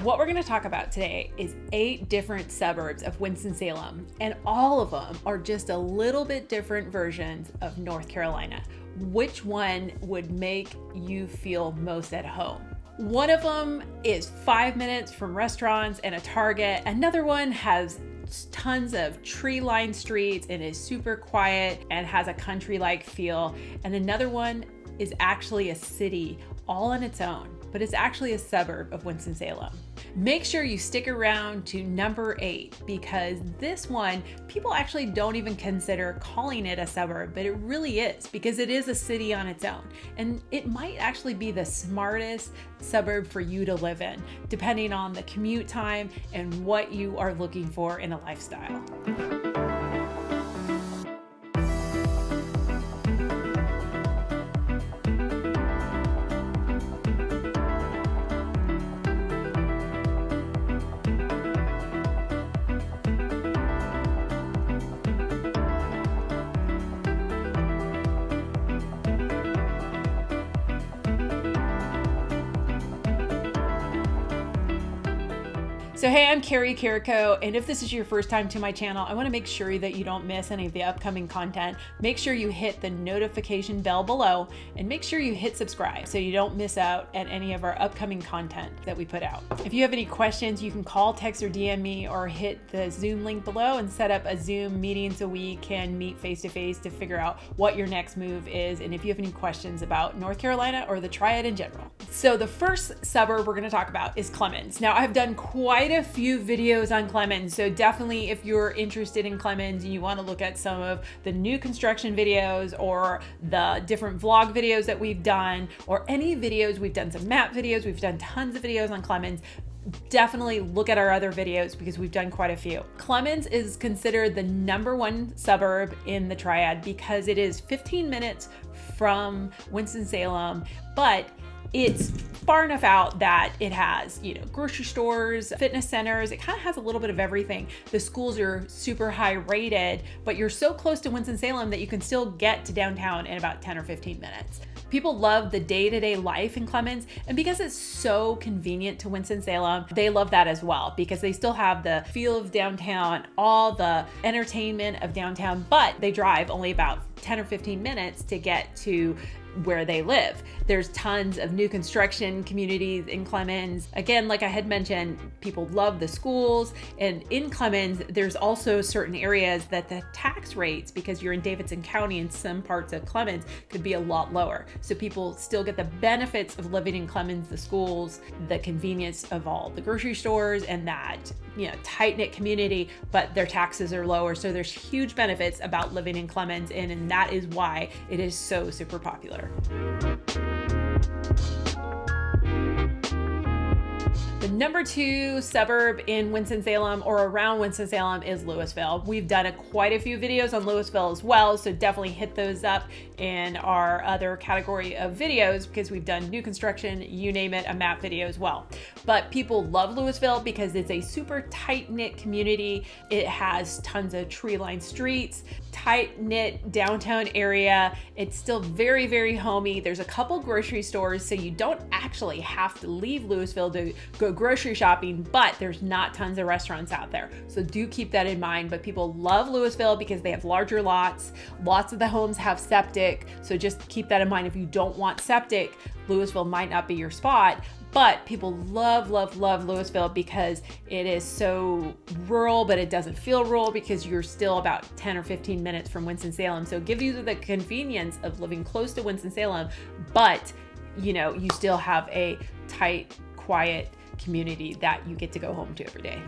What we're going to talk about today is 8 different suburbs of Winston-Salem, and all of them are just a little bit different versions of North Carolina. Which one would make you feel most at home? One of them is 5 minutes from restaurants and a Target. Another one has tons of tree-lined streets and is super quiet and has a country-like feel. And another one is actually a city all on its own, but it's actually a suburb of Winston-Salem. Make sure you stick around to number 8, because this one, people actually don't even consider calling it a suburb, but it really is, because it is a city on its own. And it might actually be the smartest suburb for you to live in, depending on the commute time and what you are looking for in a lifestyle. So hey, I'm Karie Carico, and if this is your first time to my channel, I want to make sure that you don't miss any of the upcoming content. Make sure you hit the notification bell below, and make sure you hit subscribe so you don't miss out at any of our upcoming content that we put out. If you have any questions, you can call, text, or DM me, or hit the Zoom link below and set up a Zoom meeting so we can meet face-to-face to figure out what your next move is, and if you have any questions about North Carolina or the Triad in general. So the first suburb we're going to talk about is Clemmons. Now, I've done quite a few videos on Clemmons, so definitely if you're interested in Clemmons and you want to look at some of the new construction videos or the different vlog videos that we've done, or any videos, we've done some map videos, we've done tons of videos on Clemmons, definitely look at our other videos because we've done quite a few. Clemmons is considered the #1 suburb in the Triad because it is 15 minutes from Winston-Salem, but it's far enough out that it has, grocery stores, fitness centers. It kind of has a little bit of everything. The schools are super high rated, but you're so close to Winston-Salem that you can still get to downtown in about 10 or 15 minutes. People love the day-to-day life in Clemmons, and because it's so convenient to Winston-Salem, they love that as well because they still have the feel of downtown, all the entertainment of downtown, but they drive only about 10 or 15 minutes to get to where they live. There's tons of new construction communities in Clemmons. Again, like I had mentioned, people love the schools, and in Clemmons, there's also certain areas that the tax rates, because you're in Davidson County and some parts of Clemmons, could be a lot lower. So people still get the benefits of living in Clemmons, the schools, the convenience of all the grocery stores and that, tight-knit community, but their taxes are lower. So there's huge benefits about living in Clemmons, and that is why it is so super popular. The #2 suburb in Winston-Salem or around Winston-Salem is Lewisville. We've done quite a few videos on Lewisville as well, so definitely hit those up in our other category of videos because we've done new construction, you name it, a map video as well. But people love Lewisville because it's a super tight-knit community. It has tons of tree-lined streets, tight-knit downtown area. It's still very, very homey. There's a couple grocery stores, so you don't actually have to leave Lewisville to go grocery shopping, but there's not tons of restaurants out there. So do keep that in mind. But people love Lewisville because they have larger lots. Lots of the homes have septic. So just keep that in mind. If you don't want septic, Lewisville might not be your spot. But people love, love, love Lewisville because it is so rural, but it doesn't feel rural because you're still about 10 or 15 minutes from Winston-Salem. So it gives you the convenience of living close to Winston-Salem, but you still have a tight, quiet community that you get to go home to every day.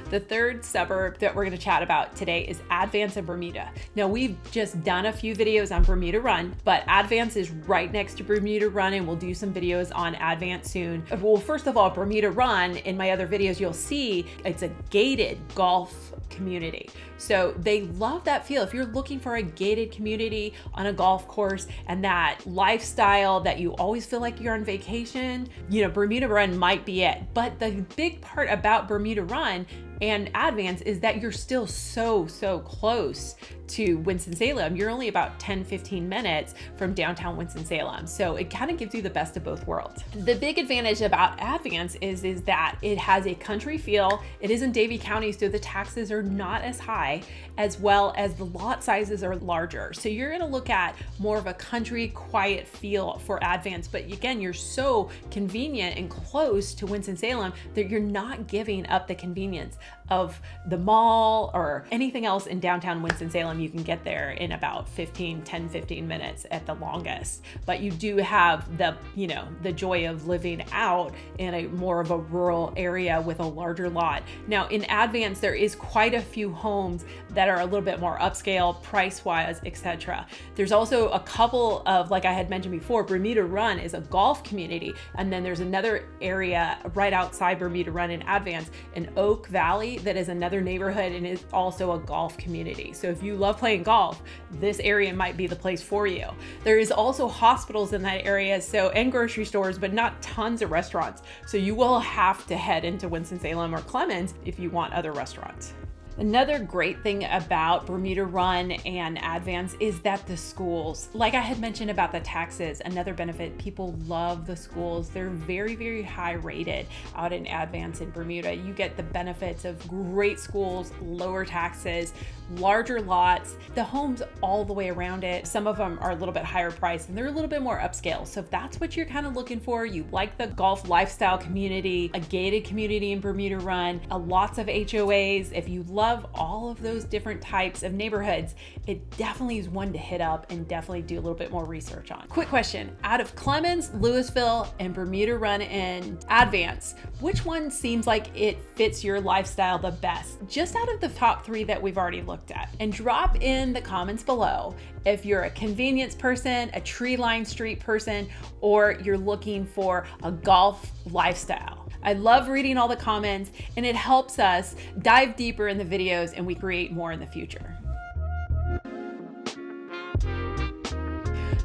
The third suburb that we're going to chat about today is Advance and Bermuda. Now, we've just done a few videos on Bermuda Run, but Advance is right next to Bermuda Run, and we'll do some videos on Advance soon. Well, first of all, Bermuda Run, in my other videos, you'll see it's a gated golf community. So they love that feel. If you're looking for a gated community on a golf course and that lifestyle that you always feel like you're on vacation, Bermuda Run might be it. But the big part about Bermuda Run and Advance is that you're still so close to Winston-Salem. You're only about 10-15 minutes from downtown Winston-Salem. So it kind of gives you the best of both worlds. The big advantage about Advance is that it has a country feel. It is in Davie County, so the taxes are not as high, as well as the lot sizes are larger. So you're gonna look at more of a country quiet feel for Advance, but again, you're so convenient and close to Winston-Salem that you're not giving up the convenience of the mall or anything else in downtown Winston-Salem. You can get there in about 10-15 minutes at the longest, but you do have the joy of living out in a more of a rural area with a larger lot. Now in Advance, there is quite a few homes that are a little bit more upscale price-wise, etc. There's also a couple of, like I had mentioned before, Bermuda Run is a golf community, and then there's another area right outside Bermuda Run in Advance in Oak Valley that is another neighborhood and is also a golf community. So if you love playing golf, this area might be the place for you. There is also hospitals in that area, and grocery stores, but not tons of restaurants. So you will have to head into Winston-Salem or Clemmons if you want other restaurants. Another great thing about Bermuda Run and Advance is that the schools, like I had mentioned about the taxes, another benefit, people love the schools. They're very high rated out in Advance in Bermuda. You get the benefits of great schools, lower taxes, larger lots, the homes all the way around it. Some of them are a little bit higher priced and they're a little bit more upscale. So if that's what you're kind of looking for, you like the golf lifestyle community, a gated community in Bermuda Run, lots of HOAs, if you love all of those different types of neighborhoods, it definitely is one to hit up and definitely do a little bit more research on. Quick question, out of Clemmons, Lewisville, and Bermuda Run and Advance, which one seems like it fits your lifestyle the best? Just out of the top 3 that we've already looked at. And drop in the comments below if you're a convenience person, a tree-lined street person, or you're looking for a golf lifestyle. I love reading all the comments, and it helps us dive deeper in the videos and we create more in the future.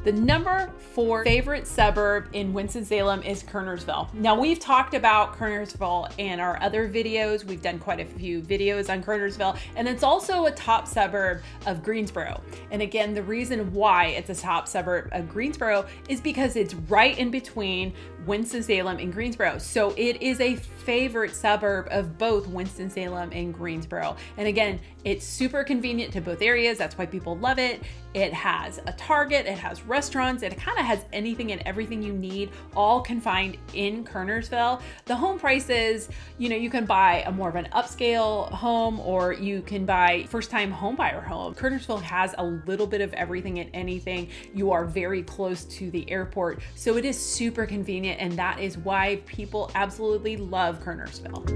The number 4 favorite suburb in Winston-Salem is Kernersville. Now we've talked about Kernersville in our other videos. We've done quite a few videos on Kernersville, and it's also a top suburb of Greensboro. And again, the reason why it's a top suburb of Greensboro is because it's right in between Winston-Salem and Greensboro. So it is a favorite suburb of both Winston-Salem and Greensboro. And again, it's super convenient to both areas. That's why people love it. It has a Target, it has restaurants, it kind of has anything and everything you need, all confined in Kernersville. The home prices, you can buy a more of an upscale home, or you can buy first-time home buyer home. Kernersville has a little bit of everything and anything. You are very close to the airport, so it is super convenient, and that is why people absolutely love Kernersville.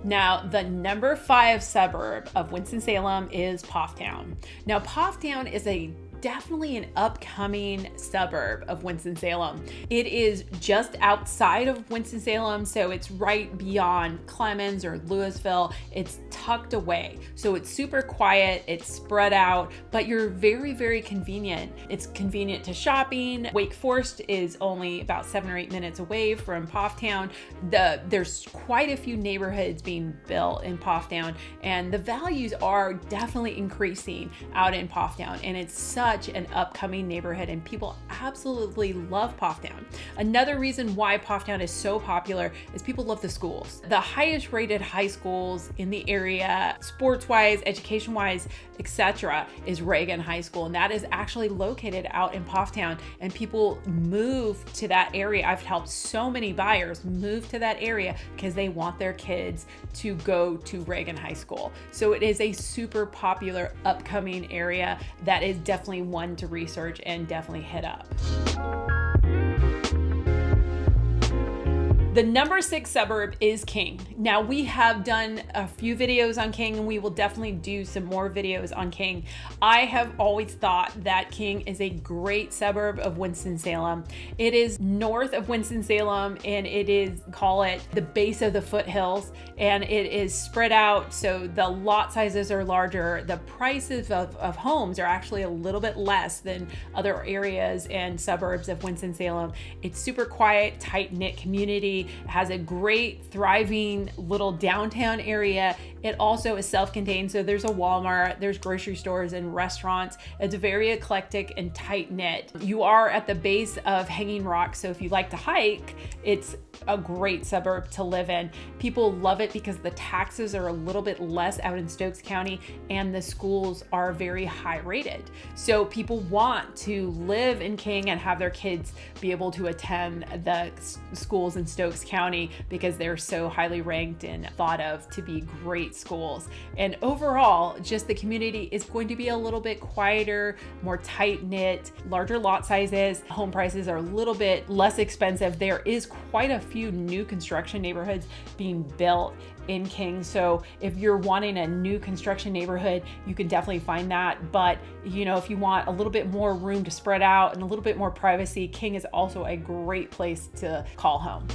Now, the number 5 suburb of Winston-Salem is Pfafftown. Now, Pfafftown is definitely an upcoming suburb of Winston-Salem. It is just outside of Winston-Salem, so it's right beyond Clemmons or Lewisville. It's tucked away, so it's super quiet, it's spread out, but you're very convenient. It's convenient to shopping. Wake Forest is only about 7 or 8 minutes away from Pfafftown. There's quite a few neighborhoods being built in Pfafftown, and the values are definitely increasing out in Pfafftown, and it's such an upcoming neighborhood, and people absolutely love Pfafftown. Another reason why Pfafftown is so popular is people love the schools. The highest rated high schools in the area, sports-wise, education-wise, etc., is Reagan High School, and that is actually located out in Pfafftown, and people move to that area. I've helped so many buyers move to that area because they want their kids to go to Reagan High School. So it is a super popular upcoming area that is definitely one to research and definitely hit up. The number 6 suburb is King. Now, we have done a few videos on King, and we will definitely do some more videos on King. I have always thought that King is a great suburb of Winston-Salem. It is north of Winston-Salem, and it is, call it, the base of the foothills, and it is spread out, so the lot sizes are larger. The prices of homes are actually a little bit less than other areas and suburbs of Winston-Salem. It's super quiet, tight-knit community. It has a great, thriving little downtown area. It also is self-contained, so there's a Walmart, there's grocery stores and restaurants. It's very eclectic and tight-knit. You are at the base of Hanging Rock, so if you like to hike, it's a great suburb to live in. People love it because the taxes are a little bit less out in Stokes County and the schools are very high rated. So people want to live in King and have their kids be able to attend the schools in Stokes County because they're so highly ranked and thought of to be great schools. And overall, just the community is going to be a little bit quieter, more tight-knit, larger lot sizes. Home prices are a little bit less expensive. There is quite a few new construction neighborhoods being built in King. So if you're wanting a new construction neighborhood, you can definitely find that. But you know, if you want a little bit more room to spread out and a little bit more privacy, King is also a great place to call home.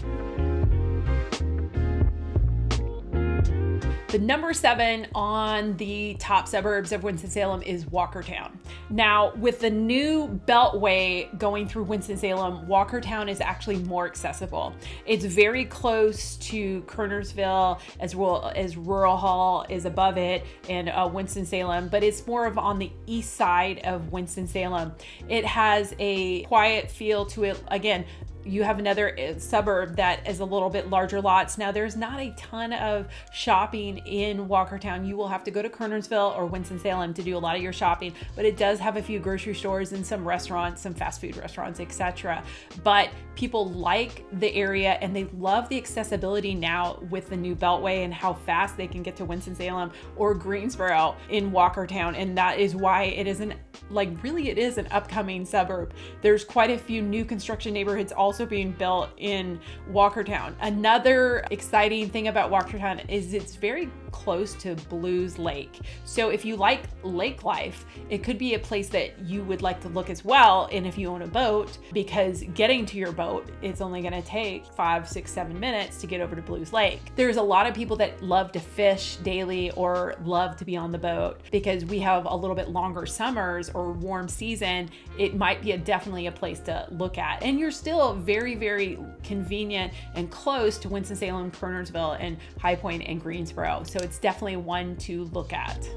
The number 7 on the top suburbs of Winston-Salem is Walkertown. Now, with the new beltway going through Winston-Salem, Walkertown is actually more accessible. It's very close to Kernersville, as well as Rural Hall is above it, and Winston-Salem, but it's more of on the east side of Winston-Salem. It has a quiet feel to it. Again, you have another suburb that is a little bit larger lots. Now, there's not a ton of shopping in Walkertown. You will have to go to Kernersville or Winston-Salem to do a lot of your shopping, but it does have a few grocery stores and some restaurants, some fast food restaurants, etc. But people like the area and they love the accessibility now with the new beltway and how fast they can get to Winston-Salem or Greensboro in Walkertown. And that is why it isn't it is an upcoming suburb. There's quite a few new construction neighborhoods also being built in Walkertown. Another exciting thing about Walkertown is it's very close to Blues Lake. So if you like lake life, it could be a place that you would like to look as well. And if you own a boat, because getting to your boat, it's only going to take 5, 6, 7 minutes to get over to Blues Lake. There's a lot of people that love to fish daily or love to be on the boat because we have a little bit longer summers or warm season. It might be definitely a place to look at. And you're still very, very convenient and close to Winston-Salem, Kernersville, and High Point and Greensboro. So it's definitely one to look at.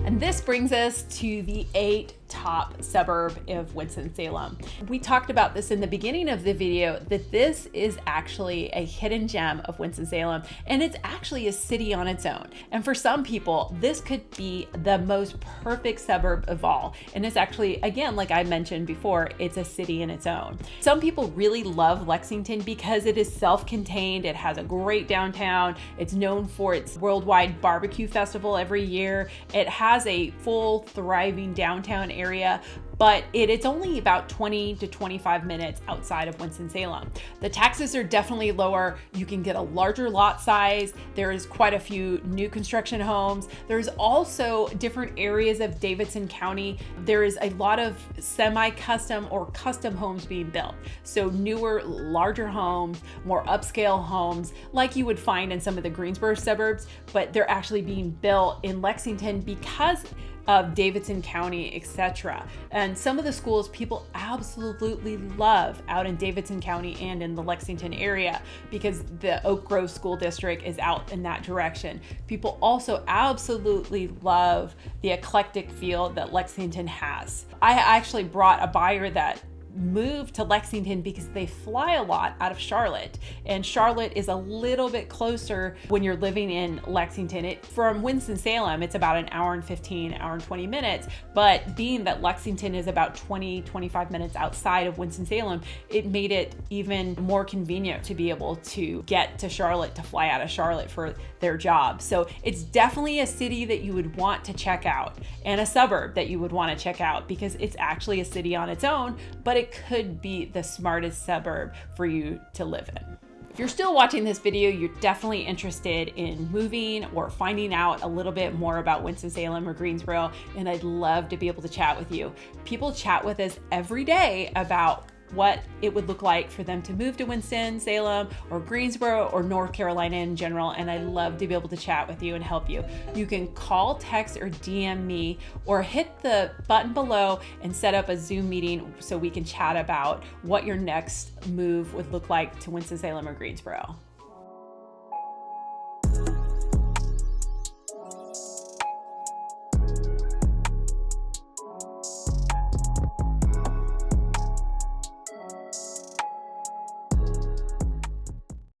And this brings us to the 8 top suburb of Winston-Salem. We talked about this in the beginning of the video, that this is actually a hidden gem of Winston-Salem, and it's actually a city on its own. And for some people, this could be the most perfect suburb of all. And it's actually, again, like I mentioned before, it's a city in its own. Some people really love Lexington because it is self-contained. It has a great downtown. It's known for its worldwide barbecue festival every year. It has a full, thriving downtown area, but it's only about 20 to 25 minutes outside of Winston-Salem. The taxes are definitely lower. You can get a larger lot size. There is quite a few new construction homes. There's also different areas of Davidson County. There is a lot of semi-custom or custom homes being built. So newer, larger homes, more upscale homes like you would find in some of the Greensboro suburbs, but they're actually being built in Lexington because of Davidson County, etc. And some of the schools people absolutely love out in Davidson County and in the Lexington area because the Oak Grove School District is out in that direction. People also absolutely love the eclectic feel that Lexington has. I actually brought a buyer that moved to Lexington because they fly a lot out of Charlotte, and Charlotte is a little bit closer when you're living in Lexington. From Winston-Salem, it's about an hour and 15, hour and 20 minutes, but being that Lexington is about 20-25 minutes outside of Winston-Salem, it made it even more convenient to be able to get to Charlotte, to fly out of Charlotte for their job. So it's definitely a city that you would want to check out and a suburb that you would want to check out because it's actually a city on its own, but it could be the smartest suburb for you to live in. If you're still watching this video, you're definitely interested in moving or finding out a little bit more about Winston-Salem or Greensboro, and I'd love to be able to chat with you. People chat with us every day about what it would look like for them to move to Winston-Salem or Greensboro or North Carolina in general, and I'd love to be able to chat with you and help you. You can call, text, or DM me, or hit the button below and set up a Zoom meeting so we can chat about what your next move would look like to Winston-Salem or Greensboro.